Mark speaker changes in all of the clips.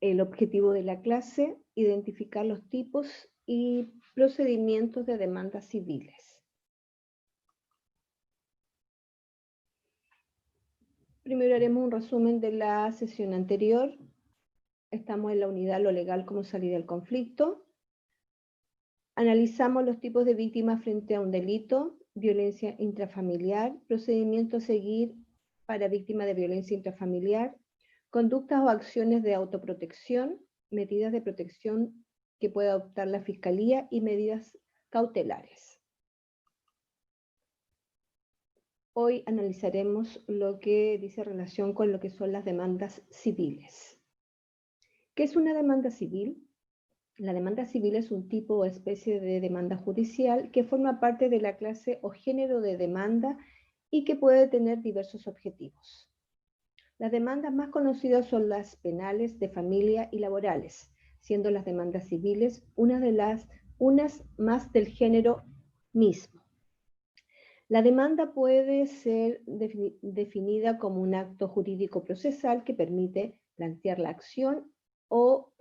Speaker 1: el objetivo de la clase, identificar los tipos y procedimientos de demandas civiles. Primero haremos un resumen de la sesión anterior. Estamos en la unidad Lo legal como salida del conflicto. Analizamos los tipos de víctimas frente a un delito, violencia intrafamiliar, procedimiento a seguir para víctimas de violencia intrafamiliar, conductas o acciones de autoprotección, medidas de protección que puede adoptar la Fiscalía y medidas cautelares. Hoy analizaremos lo que dice relación con lo que son las demandas civiles. ¿Qué es una demanda civil? La demanda civil es un tipo o especie de demanda judicial que forma parte de la clase o género de demanda y que puede tener diversos objetivos. Las demandas más conocidas son las penales, de familia y laborales, siendo las demandas civiles unas más del género mismo. La demanda puede ser definida como un acto jurídico procesal que permite plantear la acción o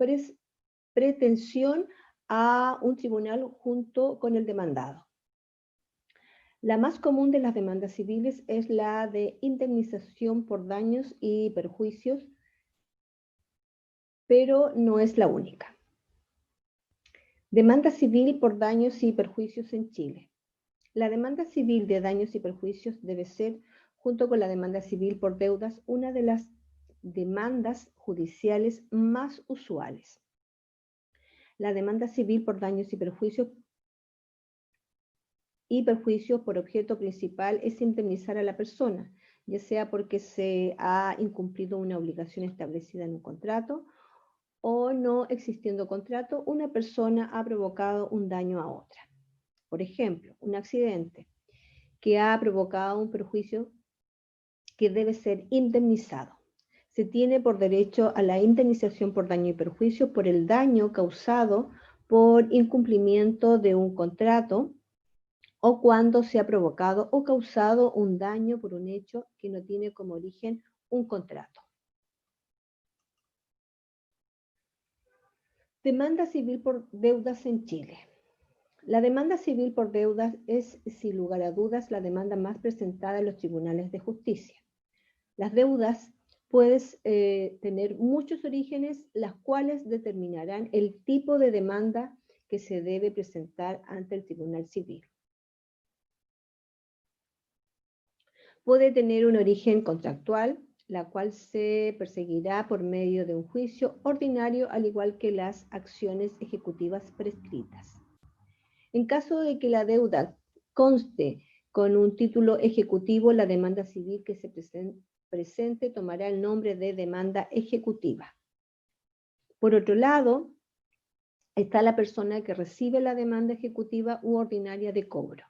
Speaker 1: pretensión a un tribunal junto con el demandado. La más común de las demandas civiles es la de indemnización por daños y perjuicios, pero no es la única. Demanda civil por daños y perjuicios en Chile. La demanda civil de daños y perjuicios debe ser, junto con la demanda civil por deudas, una de las demandas judiciales más usuales. La demanda civil por daños y perjuicios por objeto principal es indemnizar a la persona, ya sea porque se ha incumplido una obligación establecida en un contrato o no existiendo contrato, una persona ha provocado un daño a otra. Por ejemplo, un accidente que ha provocado un perjuicio que debe ser indemnizado. Se tiene por derecho a la indemnización por daño y perjuicio por el daño causado por incumplimiento de un contrato o cuando se ha provocado o causado un daño por un hecho que no tiene como origen un contrato. Demanda civil por deudas en Chile. La demanda civil por deudas es, sin lugar a dudas, la demanda más presentada en los tribunales de justicia. Las deudas pueden tener muchos orígenes, las cuales determinarán el tipo de demanda que se debe presentar ante el tribunal civil. Puede tener un origen contractual, la cual se perseguirá por medio de un juicio ordinario, al igual que las acciones ejecutivas prescritas. En caso de que la deuda conste con un título ejecutivo, la demanda civil que se presente tomará el nombre de demanda ejecutiva. Por otro lado, está la persona que recibe la demanda ejecutiva u ordinaria de cobro.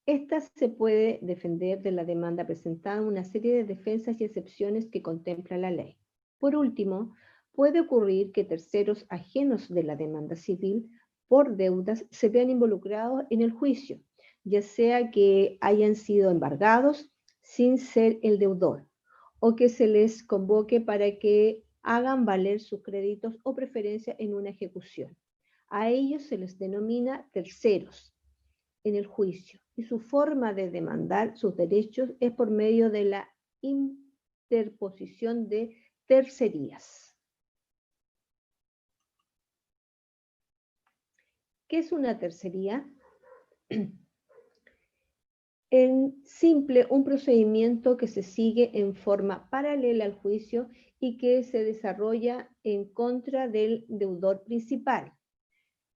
Speaker 1: Esta se puede defender de la demanda presentada en una serie de defensas y excepciones que contempla la ley. Por último, puede ocurrir que terceros ajenos de la demanda civil por deudas se vean involucrados en el juicio, ya sea que hayan sido embargados sin ser el deudor, o que se les convoque para que hagan valer sus créditos o preferencias en una ejecución. A ellos se les denomina terceros en el juicio, y su forma de demandar sus derechos es por medio de la interposición de tercerías. ¿Qué es una tercería? En simple, un procedimiento que se sigue en forma paralela al juicio y que se desarrolla en contra del deudor principal.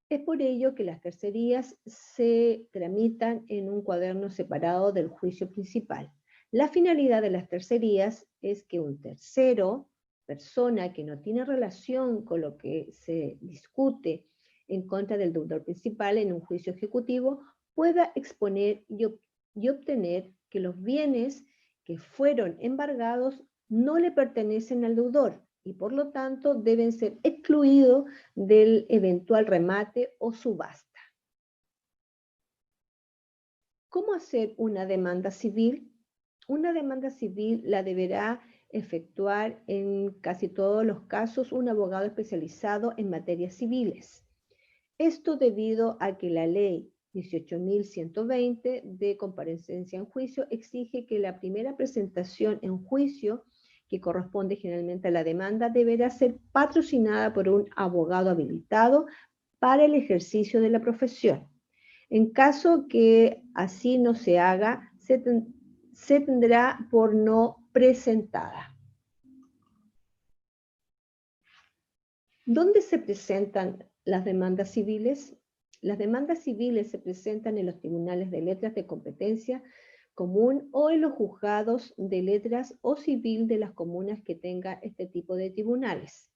Speaker 1: Es por ello que las tercerías se tramitan en un cuaderno separado del juicio principal. La finalidad de las tercerías es que un tercero, persona que no tiene relación con lo que se discute en contra del deudor principal en un juicio ejecutivo, pueda exponer y obtener que los bienes que fueron embargados no le pertenecen al deudor, y por lo tanto deben ser excluidos del eventual remate o subasta. ¿Cómo hacer una demanda civil? Una demanda civil la deberá efectuar en casi todos los casos un abogado especializado en materias civiles. Esto debido a que la ley 18.120 de comparecencia en juicio exige que la primera presentación en juicio, que corresponde generalmente a la demanda, deberá ser patrocinada por un abogado habilitado para el ejercicio de la profesión. En caso que así no se haga, se tendrá por no presentada. ¿Dónde se presentan las demandas civiles? Las demandas civiles se presentan en los tribunales de letras de competencia común o en los juzgados de letras o civil de las comunas que tengan este tipo de tribunales.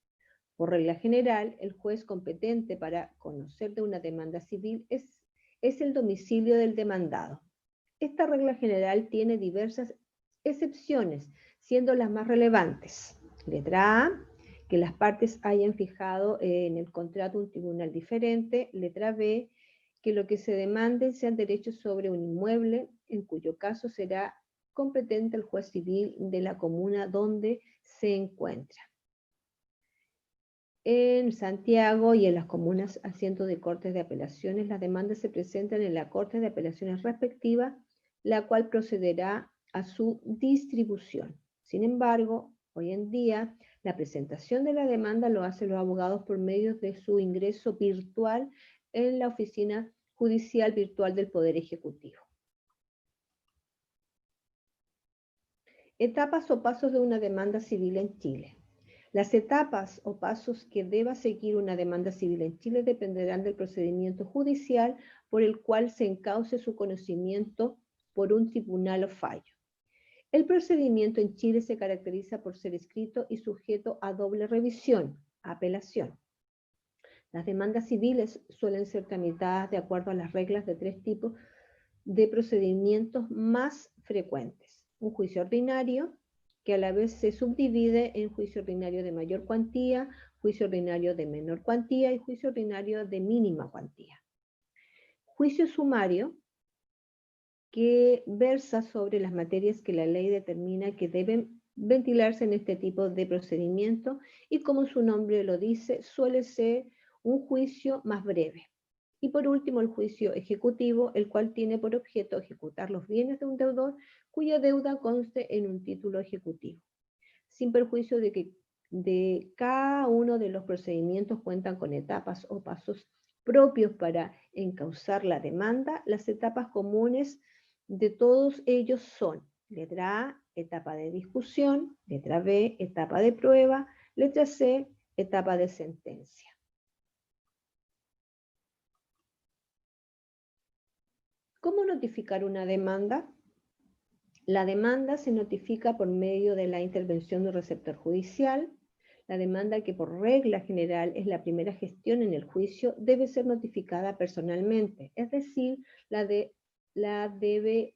Speaker 1: Por regla general, el juez competente para conocer de una demanda civil es el domicilio del demandado. Esta regla general tiene diversas excepciones, siendo las más relevantes. Letra A, que las partes hayan fijado en el contrato un tribunal diferente. Letra B, que lo que se demande sean derechos sobre un inmueble, en cuyo caso será competente el juez civil de la comuna donde se encuentra. En Santiago y en las comunas asientos de cortes de apelaciones, las demandas se presentan en la corte de apelaciones respectiva, la cual procederá a su distribución. Sin embargo, hoy en día, la presentación de la demanda lo hacen los abogados por medio de su ingreso virtual en la oficina judicial virtual del Poder Ejecutivo. Etapas o pasos de una demanda civil en Chile. Las etapas o pasos que deba seguir una demanda civil en Chile dependerán del procedimiento judicial por el cual se encauce su conocimiento por un tribunal o fallo. El procedimiento en Chile se caracteriza por ser escrito y sujeto a doble revisión, apelación. Las demandas civiles suelen ser tramitadas de acuerdo a las reglas de 3 tipos de procedimientos más frecuentes. Un juicio ordinario, que a la vez se subdivide en juicio ordinario de mayor cuantía, juicio ordinario de menor cuantía y juicio ordinario de mínima cuantía. Juicio sumario, que versa sobre las materias que la ley determina que deben ventilarse en este tipo de procedimiento y, como su nombre lo dice, suele ser un juicio más breve. Y por último, el juicio ejecutivo, el cual tiene por objeto ejecutar los bienes de un deudor cuya deuda conste en un título ejecutivo. Sin perjuicio de que de cada uno de los procedimientos cuentan con etapas o pasos propios para encauzar la demanda, las etapas comunes de todos ellos son: letra A, etapa de discusión; letra B, etapa de prueba; letra C, etapa de sentencia. ¿Cómo notificar una demanda? La demanda se notifica por medio de la intervención del receptor judicial. La demanda, que por regla general es la primera gestión en el juicio, debe ser notificada personalmente, es decir, la debe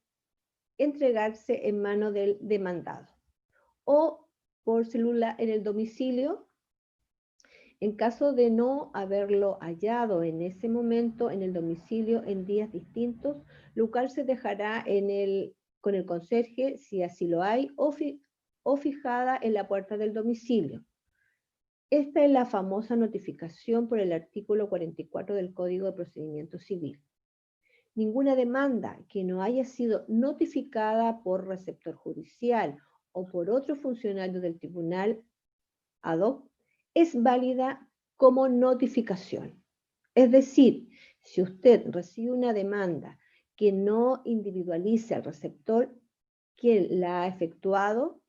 Speaker 1: entregarse en mano del demandado o por celular en el domicilio. En caso de no haberlo hallado en ese momento en el domicilio en días distintos, lo cual se dejará con el conserje, si así lo hay, o fijada en la puerta del domicilio. Esta es la famosa notificación por el artículo 44 del Código de Procedimiento Civil. Ninguna demanda que no haya sido notificada por receptor judicial o por otro funcionario del tribunal ad hoc es válida como notificación. Es decir, si usted recibe una demanda que no individualiza al receptor quien la ha efectuado,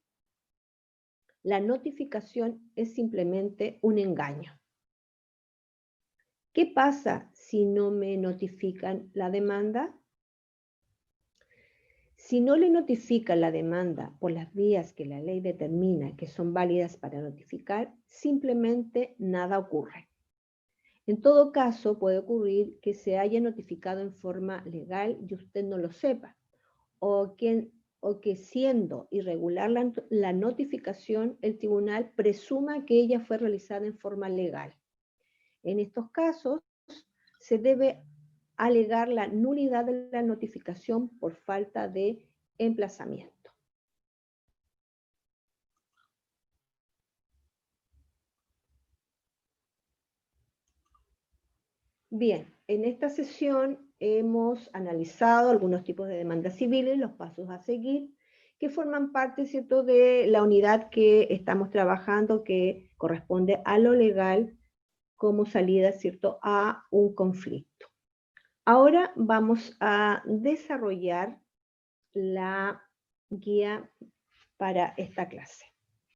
Speaker 1: la notificación es simplemente un engaño. ¿Qué pasa si no me notifican la demanda? Si no le notifican la demanda por las vías que la ley determina que son válidas para notificar, simplemente nada ocurre. En todo caso, puede ocurrir que se haya notificado en forma legal y usted no lo sepa, o que siendo irregular la notificación, el tribunal presuma que ella fue realizada en forma legal. En estos casos, se debe alegar la nulidad de la notificación por falta de emplazamiento. Bien, en esta sesión hemos analizado algunos tipos de demandas civiles, los pasos a seguir, que forman parte, ¿cierto?, de la unidad que estamos trabajando, que corresponde a lo legal como salida, ¿cierto?, a un conflicto. Ahora vamos a desarrollar la guía para esta clase.